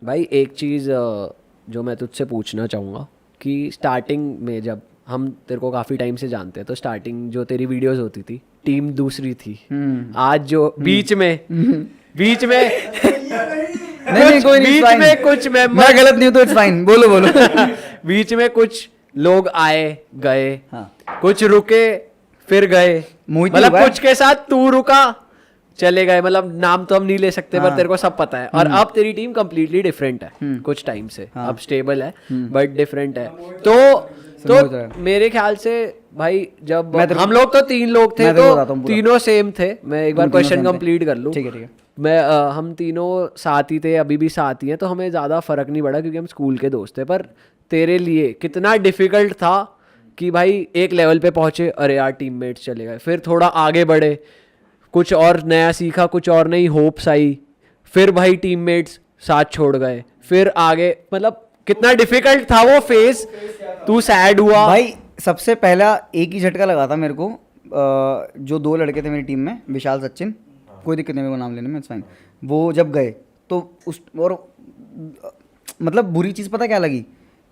भाई एक चीज़ जो मैं तुझसे पूछना चाहूँगा कि स्टार्टिंग में जब हम तेरे को काफ़ी टाइम से जानते हैं तो स्टार्टिंग जो तेरी वीडियोस होती थी टीम दूसरी थी। आज जो बीच में नहीं कोई नहीं, बीच में कुछ मैं गलत नहीं हूँ तो इट्स फाइन, बोलो बोलो। बीच में कुछ लोग आए गए, हाँ। कुछ रुके फिर गए, मोहित मतलब हुआ है। कुछ के साथ तू रुका चले गए, मतलब नाम तो हम नहीं ले सकते पर हाँ। तेरे को सब पता है। और अब तेरी टीम कंप्लीटली डिफरेंट है कुछ टाइम से, अब स्टेबल है बट डिफरेंट है। तो मेरे ख्याल से भाई जब हम लोग तो 3 लोग थे तो तीनों सेम थे। मैं एक बार क्वेश्चन कंप्लीट कर लूँ। ठीक है। मैं हम तीनों साथ ही थे, अभी भी साथ ही हैं, तो हमें ज़्यादा फर्क नहीं पड़ा क्योंकि हम स्कूल के दोस्त थे। पर तेरे लिए कितना डिफिकल्ट था कि भाई एक लेवल पे पहुंचे, अरे यार टीममेट्स चले गए, फिर थोड़ा आगे बढ़े, कुछ और नया सीखा, कुछ और नई होप्स आई, फिर भाई टीममेट्स साथ छोड़ गए, फिर आगे, मतलब कितना डिफिकल्ट था वो फेज। तू सैड हुआ भाई? सबसे पहला एक ही झटका लगा था मेरे को, जो 2 लड़के थे मेरी टीम में, विशाल सचिन, कोई दिक्कत नहीं मेरे को नाम लेने में, इट्स फाइन। वो जब गए तो उस और मतलब बुरी चीज़ पता क्या लगी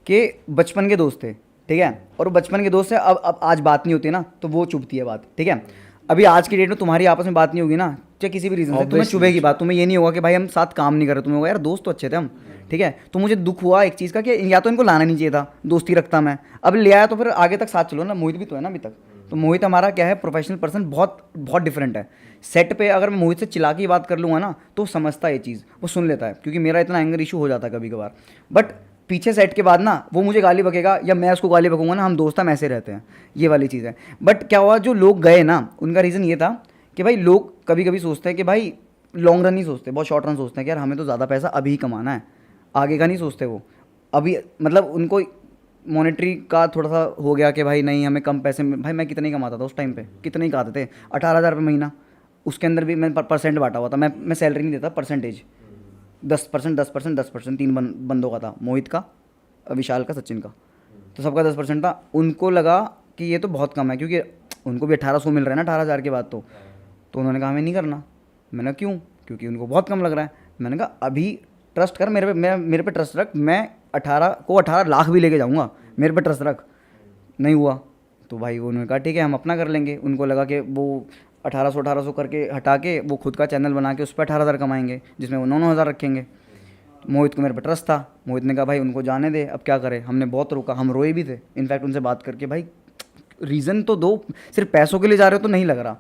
कि बचपन के दोस्त थे, ठीक है, और बचपन के दोस्त है, अब आज बात नहीं होती ना तो वो चुभती है बात, ठीक है। अभी आज की डेट में तुम्हारी आपस में बात नहीं होगी ना, चाहे किसी भी रीज़न से, तुम्हें चुभेगी बात। तुम्हें ये नहीं होगा कि भाई हम साथ काम नहीं कर रहे, तुम्हें होगा यार दोस्त तो अच्छे थे हम, ठीक है। तो मुझे दुख हुआ एक चीज़ का कि या तो इनको लाना नहीं चाहिए था, दोस्ती रखता मैं, अब ले आया तो फिर आगे तक साथ चलो ना। मोहित भी तो है ना अभी तक, तो मोहित हमारा क्या है, प्रोफेशनल पर्सन, बहुत बहुत डिफरेंट है। सेट पे अगर मैं मोहित से चिल्ला के बात कर लूँगा ना तो समझता है ये चीज़, वो सुन लेता है, क्योंकि मेरा इतना एंगर इशू हो जाता है कभी कभार। बट पीछे सेट के बाद ना वो मुझे गाली बकेगा या मैं उसको गाली बकूंगा ना, हम दोस्त हम ऐसे रहते हैं, ये वाली चीज़ है। बट क्या हुआ, जो लोग गए ना उनका रीज़न ये था कि भाई लोग कभी कभी सोचते हैं कि भाई लॉन्ग रन नहीं सोचते, बहुत शॉर्ट रन सोचते हैं कि यार हमें तो ज़्यादा पैसा अभी ही कमाना है, आगे का नहीं सोचते वो। अभी मतलब उनको मॉनेटरी का थोड़ा सा हो गया कि भाई नहीं हमें कम पैसे में, भाई मैं कितने ही कमाता था उस टाइम पे, कितने ही कमाते थे, 18,000 रुपये महीना, उसके अंदर भी मैं परसेंट बांटा हुआ था, मैं सैलरी नहीं देता, परसेंटेज 10%, 10%, 10%, 3 बंदों का था, मोहित का, विशाल का, सचिन का, तो सबका 10% था। उनको लगा कि ये तो बहुत कम है, क्योंकि उनको भी 1800 मिल रहा है ना 18,000 के बाद, तो उन्होंने कहा हमें नहीं करना। मैंने क्यों? क्योंकि उनको बहुत कम लग रहा है। मैंने कहा अभी ट्रस्ट कर मेरे पे ट्रस्ट रख, मैं 18 लाख भी लेके जाऊँगा, मेरे पे ट्रस्ट रख। नहीं हुआ तो भाई उन्होंने कहा ठीक है हम अपना कर लेंगे। उनको लगा कि वो 1800 करके हटा के वो खुद का चैनल बना के उस पर 18,000 कमाएंगे, जिसमें वो 9,000 रखेंगे। मोहित को मेरे पर ट्रस्ट था, मोहित ने कहा भाई उनको जाने दे, अब क्या करें। हमने बहुत रोका, हम रोए भी थे इनफैक्ट उनसे बात करके, भाई रीज़न तो दो, सिर्फ पैसों के लिए जा रहे हो तो नहीं लग रहा,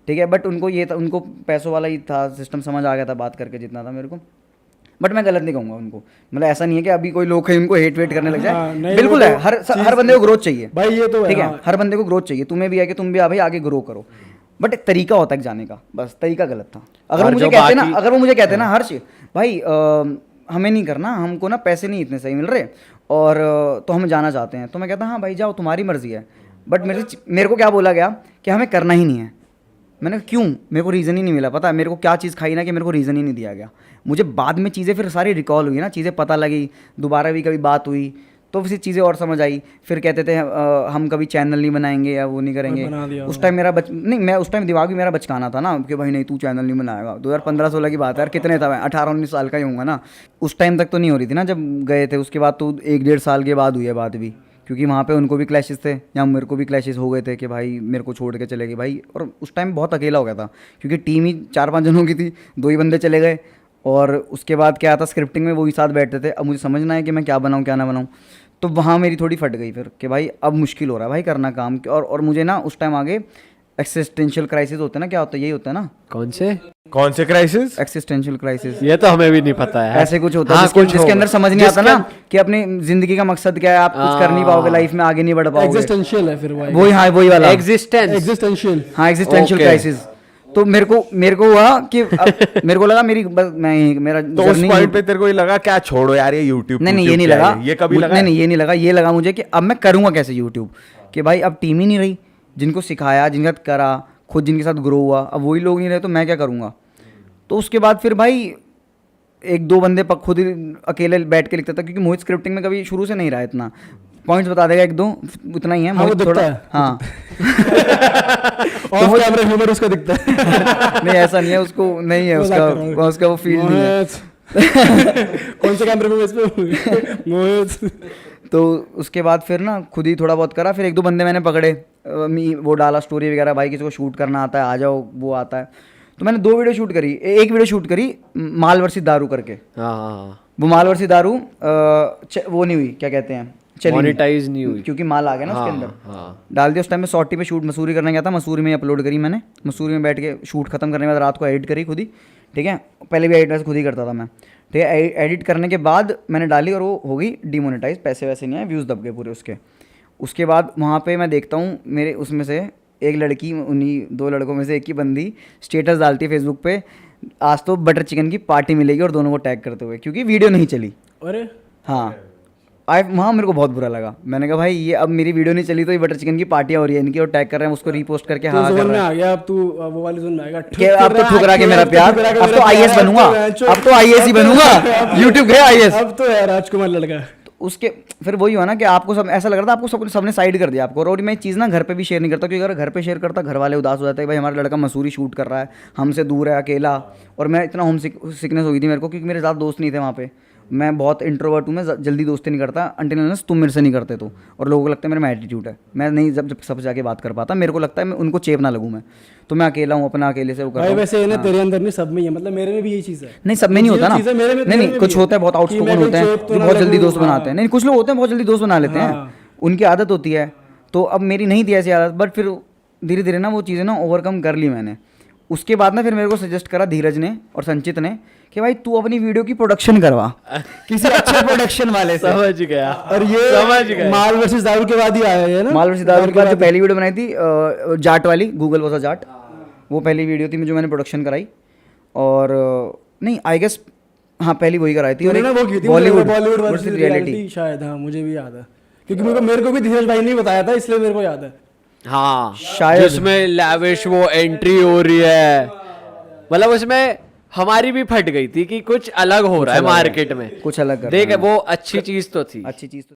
ठीक है। बट उनको ये था, उनको पैसों वाला ही था सिस्टम, समझ आ गया था बात करके जितना था मेरे को। बट मैं गलत नहीं कहूँगा उनको, मतलब ऐसा नहीं है कि अभी कोई लोग उनको हेट वेट करने लग जाए, बिल्कुल है। हर बंदे को ग्रोथ चाहिए भाई, ये तो ठीक है, हर बंदे को ग्रोथ चाहिए। तुम्हें भी है कि तुम भी भाई आगे ग्रो करो, बट एक तरीका होता है जाने का, बस तरीका गलत था। अगर वो मुझे कहते ना हर्ष भाई हमें नहीं करना, हमको ना पैसे नहीं इतने सही मिल रहे और तो हम जाना चाहते हैं, तो मैं कहता हाँ भाई जाओ तुम्हारी मर्जी है। बट मेरे को क्या बोला गया कि हमें करना ही नहीं है। मैंने क्यों? मेरे को रीज़न ही नहीं मिला। पता है मेरे को क्या चीज़ खाई ना कि मेरे को रीज़न ही नहीं दिया गया। मुझे बाद में चीज़ें फिर सारी रिकॉल हुई ना, चीज़ें पता लगी, दोबारा भी कभी बात हुई तो फिर चीज़ें और समझ आई। फिर कहते थे हम कभी चैनल नहीं बनाएंगे या वो नहीं करेंगे। उस टाइम मेरा मैं उस टाइम दिमाग भी मेरा बचकाना था ना कि भाई नहीं तू चैनल नहीं बनाएगा। 2015-16 की बात है यार, कितने था मैं, 18-19 साल का ही होऊंगा ना। उस टाइम तक तो नहीं हो रही थी ना जब गए थे, उसके बाद तो 1-1.5 साल के बाद हुई है बात भी, क्योंकि वहाँ पे उनको भी क्लैशेस थे या मेरे को भी क्लैशेस हो गए थे कि भाई मेरे को छोड़ के चले गए भाई। और उस टाइम बहुत अकेला हो गया था क्योंकि टीम ही 4-5 जनों की थी, 2 ही बंदे चले गए। और उसके बाद क्या था, स्क्रिप्टिंग में वही साथ बैठते थे। अब मुझे समझना है कि मैं क्या बनाऊँ क्या ना बनाऊँ, तो वहाँ मेरी थोड़ी फट गई फिर कि भाई अब मुश्किल हो रहा है भाई करना काम। और मुझे ना उस टाइम आगे एक्सिस्टेंशियल क्राइसिस होते हैं ना, क्या होता है, यही होता है ना। कौन से क्राइसिस? एक्सिस्टेंशियल क्राइसिस, ये तो हमें भी नहीं पता है। ऐसे कुछ होता है जिसके अंदर समझ नहीं आता ना कि अपनी जिंदगी का मकसद क्या है, आप कुछ कर नहीं पाओगे लाइफ में, आगे नहीं बढ़ पाओगे। एक्जिस्टेंशियल है फिर वही, हाँ वही वाला एक्जिस्टेंशियल, हाँ एक्सिस्टेंशियल क्राइसिस। तो मेरे को हुआ कि मेरे को लगा मेरा तो उस पॉइंट पे तेरे को ये लगा क्या छोड़ो यार ये YouTube? नहीं ये नहीं लगा, ये कभी लगा? नहीं ये नहीं लगा, ये लगा मुझे कि अब मैं करूँगा कैसे YouTube, कि भाई अब टीम ही नहीं रही, जिनको सिखाया, जिनके साथ करा, खुद जिनके साथ ग्रो हुआ, अब वही लोग नहीं रहे तो मैं क्या करूँगा। तो उसके बाद फिर भाई 1-2 बंदे खुद ही अकेले बैठ के लिखता था, क्योंकि मोहित स्क्रिप्टिंग में कभी शुरू से नहीं रहा, इतना पॉइंट्स बता देगा 1-2 उतना ही है। हाँ, मोहित थोड़ा हाँ ऑफ कैमरा ह्यूमर उसका दिखता है। नहीं ऐसा नहीं है, उसको नहीं है उसका वो फील्ड नहीं है। कौन से कैमरे में इस पे मोहित? तो उसके बाद फिर ना खुद ही थोड़ा बहुत करा, फिर एक दो बंदे मैंने पकड़े, वो डाला स्टोरी वगैरह, भाई किसी को शूट करना आता है आ जाओ, वो आता है। तो मैंने 2 वीडियो शूट करी, एक वीडियो शूट करी माल वर्सेस दारू करके। हाँ हाँ, वो माल वर्सेस दारू वो नहीं हुई, क्या कहते हैं, चली मोनेटाइज नहीं हुई क्योंकि माल आ गया ना उसके हाँ, अंदर। हाँ। डाल दिया उस टाइम में, सॉर्टी पे शूट मसूरी करने गया था, मसूरी में अपलोड करी मैंने, मसूरी में बैठ के शूट खत्म करने के बाद रात को एडिट करी खुद ही, ठीक है। पहले भी एडिट वैसे खुद ही करता था मैं, ठीक है। एडिट करने के बाद मैंने डाली और वो हो गई डिमोनेटाइज, पैसे वैसे नहीं आए, व्यूज़ दब गए पूरे उसके। उसके बाद वहाँ पे मैं देखता हूँ मेरे उसमें से एक लड़की, उन्हीं 2 लड़कों में से एक ही बंदी स्टेटस डालती है फेसबुक पे, आज तो बटर चिकन की पार्टी मिलेगी, और दोनों को टैग करते हुए, क्योंकि वीडियो नहीं चली। अरे हाँ वहाँ मेरे को बहुत बुरा लगा, मैंने कहा भाई ये अब मेरी वीडियो नहीं चली तो ये बटर चिकन की पार्टियाँ हो रही है इनकी, और टैग कर रहे हैं उसको, रीपोस्ट करके हाँ जोन कर में रहे हैं। आ गया अब तू, वो वाली जोन में आएगा। कि अब तो ठुकरा के मेरा प्यार, अब तो आईएएस बनूंगा, अब तो आईएएस ही बनूंगा, यूट्यूब गया आईएएस। अब तो है राजकुमार लड़का। तो उसके फिर वही हुआ ना कि आपको सब ऐसा लग रहा था, आपको सबने साइड कर दिया आपको। और मैं चीज़ ना घर पे भी शेयर नहीं करता, क्योंकि अगर घर पे शेयर करता घर वाले उदास हो जाते हैं, भाई हमारा लड़का मसूरी शूट कर रहा है, हमसे दूर है, अकेला। और मैं इतना होम सिकनेस हो गई थी मेरे को, क्योंकि मेरे ज़्यादा दोस्त नहीं थे वहाँ पे। मैं बहुत इंट्रोवर्ट हूँ, मैं जल्दी दोस्ती नहीं करता अंटिल अनलेस तुम मेरे से नहीं करते तो। और लोगों को लगता है मेरा एटीट्यूड है, मैं नहीं जब सब जाके बात कर पाता, मेरे को लगता है मैं उनको चेप ना लगूँ मैं, तो मैं अकेला हूँ, अपना अकेले से वो कर भाई रहा हूँ। वैसे इन्हें तेरे अंदर नहीं, सब में ही है, मतलब मेरे में भी यही चीज़ है। नहीं सब में नहीं होता ना, चीज़ है मेरे में, नहीं नहीं कुछ होता है बहुत आउटस्पोकन होते हैं जो बहुत जल्दी दोस्त बनाते हैं, नहीं कुछ लोग होते हैं बहुत जल्दी दोस्त बना लेते हैं, उनकी आदत होती है। तो अब मेरी नहीं थी ऐसी आदत, बट फिर धीरे धीरे ना वो चीज़ें ना ओवरकम कर ली मैंने। उसके बाद ना फिर मेरे को सजेस्ट करा धीरज ने और संचित ने कि भाई तू अपनी वीडियो की प्रोडक्शन करवा किसी अच्छे प्रोडक्शन वाले से। समझ गया। और ये समझ गए। माल वर्सेस दारू के बाद ही आया है ना, माल वर्सेस दारू के बाद जो पहली वीडियो बनाई थी जाट वाली, गूगल वॉज अ जाट, वो पहली वीडियो थी जो मैंने प्रोडक्शन कराई। और नहीं आई गेस हाँ पहली वही कराई थी। और तूने ना वो की थी बॉलीवुड वर्सेस रियलिटी शायद, हाँ मुझे भी याद है, क्योंकि मेरे को भी धीरज भाई ने बताया था, इसलिए मेरे को याद है। हाँ शायद। जिसमें लैविश वो एंट्री हो रही है, मतलब उसमें हमारी भी फट गई थी कि कुछ अलग हो रहा है मार्केट में, कुछ अलग कर देख रहे हैं। वो अच्छी चीज तो थी। अच्छी चीज़ तो